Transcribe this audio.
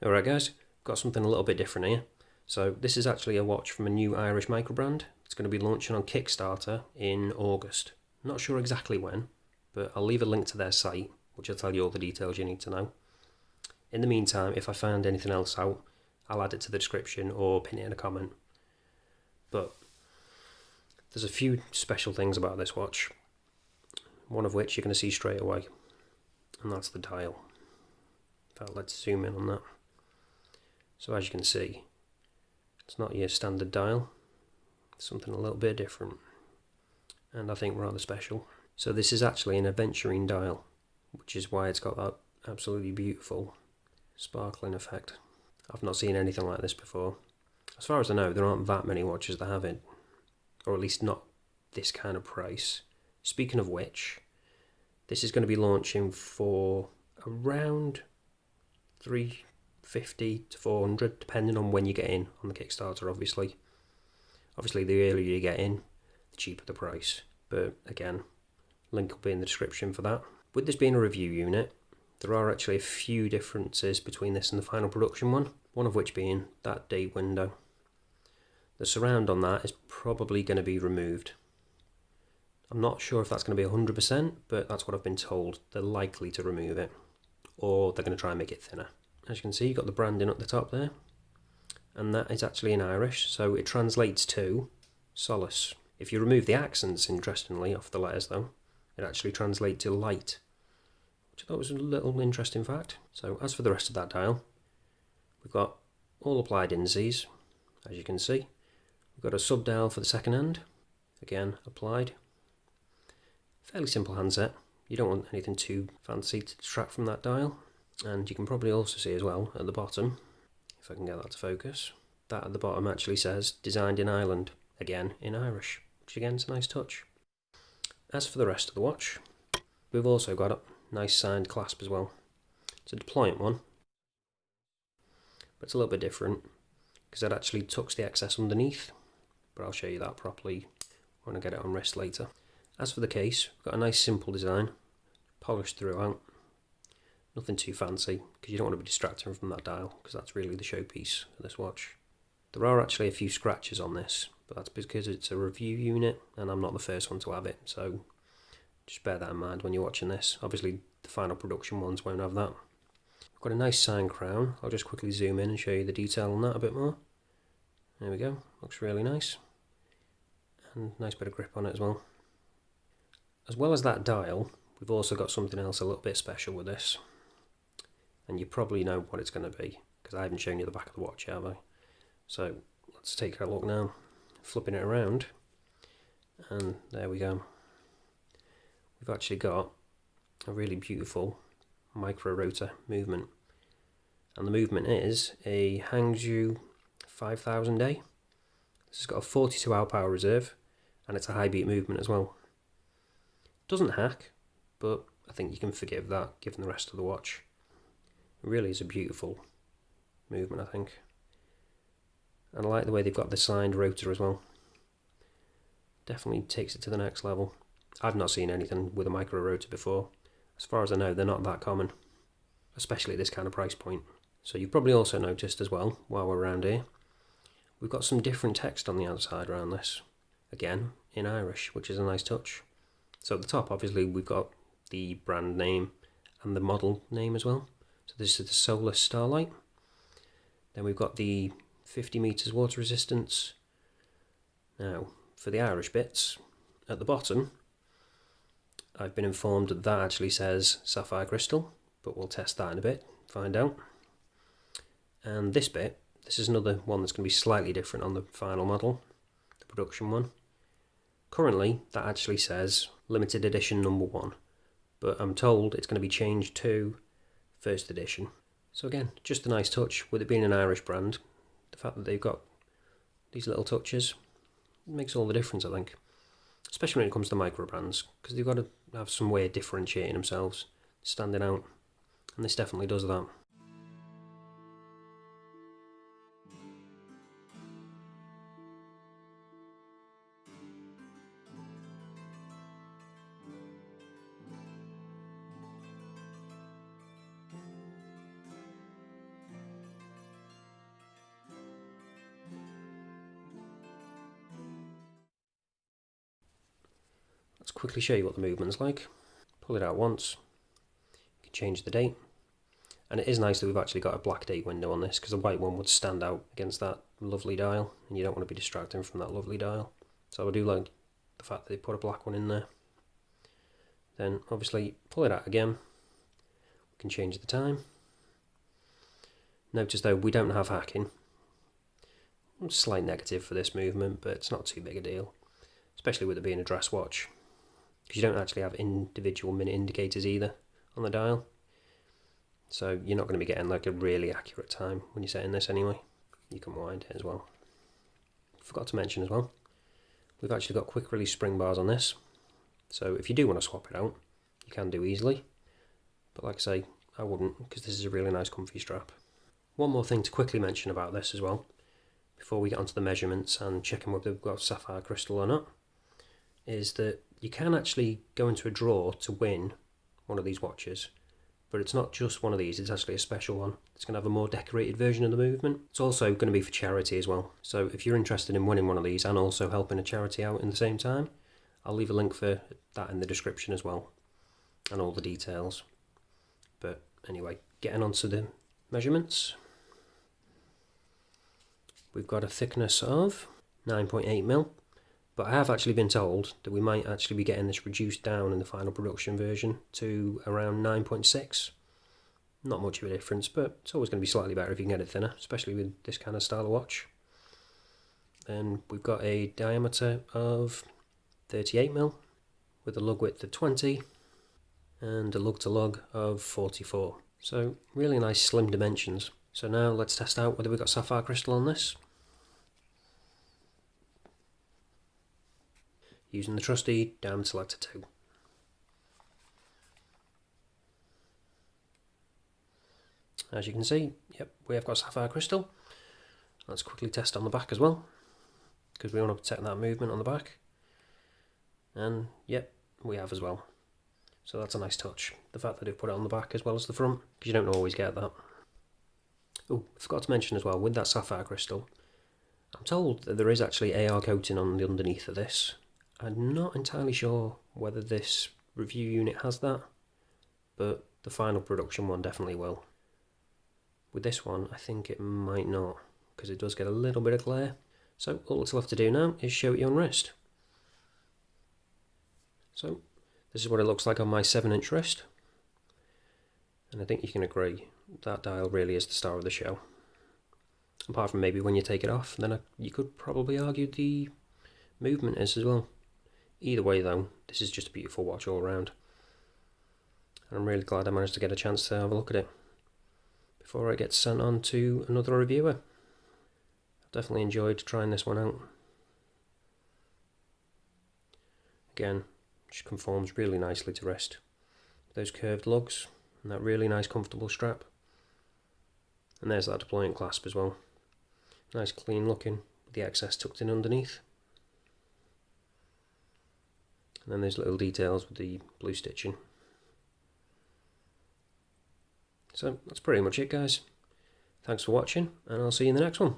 Alright guys, got something a little bit different here. So this is actually a watch from a new Irish Microbrand. It's going to be launching on Kickstarter in August. Not sure exactly when, but I'll leave a link to their site, which will tell you all the details you need to know. In the meantime, if I find anything else out, I'll add it to the description or pin it in a comment. But there's a few special things about this watch, one of which you're going to see straight away, and that's the dial. In fact, let's zoom in on that. So as you can see, it's not your standard dial, it's something a little bit different, and I think rather special. So this is actually an Aventurine dial, which is why it's got that absolutely beautiful sparkling effect. I've not seen anything like this before. As far as I know, there aren't that many watches that have it, or at least not this kind of price. Speaking of which, this is going to be launching for around $350 to $400, depending on when you get in on the Kickstarter, obviously. Obviously, the earlier you get in, the cheaper the price. But again, link will be in the description for that. With this being a review unit, there are actually a few differences between this and the final production one of which being that date window. The surround on that is probably going to be removed. I'm not sure if that's going to be 100%, but that's what I've been told. They're likely to remove it, or they're going to try and make it thinner. As you can see, you've got the branding at the top there, and that is actually in Irish, so it translates to Solace. If you remove the accents, interestingly, off the letters though, it actually translates to light, which I thought was a little interesting fact. So as for the rest of that dial, we've got all applied indices, as you can see. We've got a sub dial for the second hand, again applied. Fairly simple handset, you don't want anything too fancy to distract from that dial. And you can probably also see as well at the bottom, if I can get that to focus, that at the bottom actually says designed in Ireland, again in Irish, which again is a nice touch. As for the rest of the watch, we've also got a nice signed clasp as well. It's a deployant one, but it's a little bit different because that actually tucks the excess underneath, but I'll show you that properly when I get it on wrist later. As for the case, we've got a nice simple design, polished throughout. Nothing too fancy, because you don't want to be distracting from that dial, because that's really the showpiece of this watch. There are actually a few scratches on this, but that's because it's a review unit, and I'm not the first one to have it, so just bear that in mind when you're watching this. Obviously, the final production ones won't have that. I've got a nice sign crown. I'll just quickly zoom in and show you the detail on that a bit more. There we go, looks really nice. And nice bit of grip on it as well. As well as that dial, we've also got something else a little bit special with this. And you probably know what it's going to be, because I haven't shown you the back of the watch yet, have I? So let's take a look now, flipping it around, and there we go. We've actually got a really beautiful Micro-Rotor movement, and the movement is a Hangzhou 5000A. This has got a 42-hour power reserve, and it's a high beat movement as well. Doesn't hack, but I think you can forgive that given the rest of the watch. It really is a beautiful movement, I think. And I like the way they've got the signed rotor as well. Definitely takes it to the next level. I've not seen anything with a Micro-Rotor before. As far as I know, they're not that common, especially at this kind of price point. So you've probably also noticed as well, while we're around here, we've got some different text on the outside around this. Again, in Irish, which is a nice touch. So at the top, obviously, we've got the brand name and the model name as well. So this is the Sólás Starlight. Then we've got the 50 meters water resistance. Now, for the Irish bits, at the bottom, I've been informed that that actually says sapphire crystal, but we'll test that in a bit, find out. And this bit, this is another one that's going to be slightly different on the final model, the production one. Currently, that actually says limited edition number 1, but I'm told it's going to be changed to first edition. So again, just a nice touch. With it being an Irish brand, the fact that they've got these little touches makes all the difference, I think. Especially when it comes to micro brands, because they've got to have some way of differentiating themselves, standing out, and this definitely does that. let's quickly show you what the movement's like. Pull it out once, you can change the date, and it is nice that we've actually got a black date window on this, because the white one would stand out against that lovely dial, and you don't want to be distracting from that lovely dial. So I do like the fact that they put a black one in there. Then obviously pull it out again, we can change the time. Notice though we don't have hacking. Slight negative for this movement, but it's not too big a deal, especially with it being a dress watch, because you don't actually have individual minute indicators either on the dial, so you're not going to be getting like a really accurate time when you're setting this anyway. You can wind it as well. Forgot to mention as well, we've actually got quick release spring bars on this, so if you do want to swap it out you can do easily, but like I say, I wouldn't, because this is a really nice comfy strap. One more thing to quickly mention about this as well, before we get onto the measurements and checking whether we've got sapphire crystal or not, is that you can actually go into a draw to win one of these watches, but it's not just one of these, it's actually a special one. It's going to have a more decorated version of the movement. It's also going to be for charity as well, so if you're interested in winning one of these and also helping a charity out in the same time, I'll leave a link for that in the description as well, and all the details. But anyway, getting onto the measurements. We've got a thickness of 9.8mm, but I have actually been told that we might actually be getting this reduced down in the final production version to around 9.6. Not much of a difference, but it's always going to be slightly better if you can get it thinner, especially with this kind of style of watch. Then we've got a diameter of 38mm with a lug width of 20 and a lug to lug of 44. So really nice slim dimensions. So now let's test out whether we've got sapphire crystal on this. Using the trusty diamond selector 2. As you can see, yep, we have got sapphire crystal. Let's quickly test on the back as well, because we want to protect that movement on the back. And yep, we have as well. So that's a nice touch, the fact that they've put it on the back as well as the front, because you don't always get that. Oh, I forgot to mention as well, with that sapphire crystal, I'm told that there is actually AR coating on the underneath of this. I'm not entirely sure whether this review unit has that, but the final production one definitely will. With this one, I think it might not, because it does get a little bit of glare. So all that's left to do now is show it you on wrist. So this is what it looks like on my 7-inch wrist, and I think you can agree that dial really is the star of the show. Apart from maybe when you take it off, then you could probably argue the movement is as well. Either way though, this is just a beautiful watch all around. I'm really glad I managed to get a chance to have a look at it before it gets sent on to another reviewer. I've definitely enjoyed trying this one out. Again, just conforms really nicely to wrist. Those curved lugs and that really nice comfortable strap. And there's that deployment clasp as well. Nice clean looking, with the excess tucked in underneath. And then there's little details with the blue stitching. So that's pretty much it, guys. Thanks for watching, and I'll see you in the next one.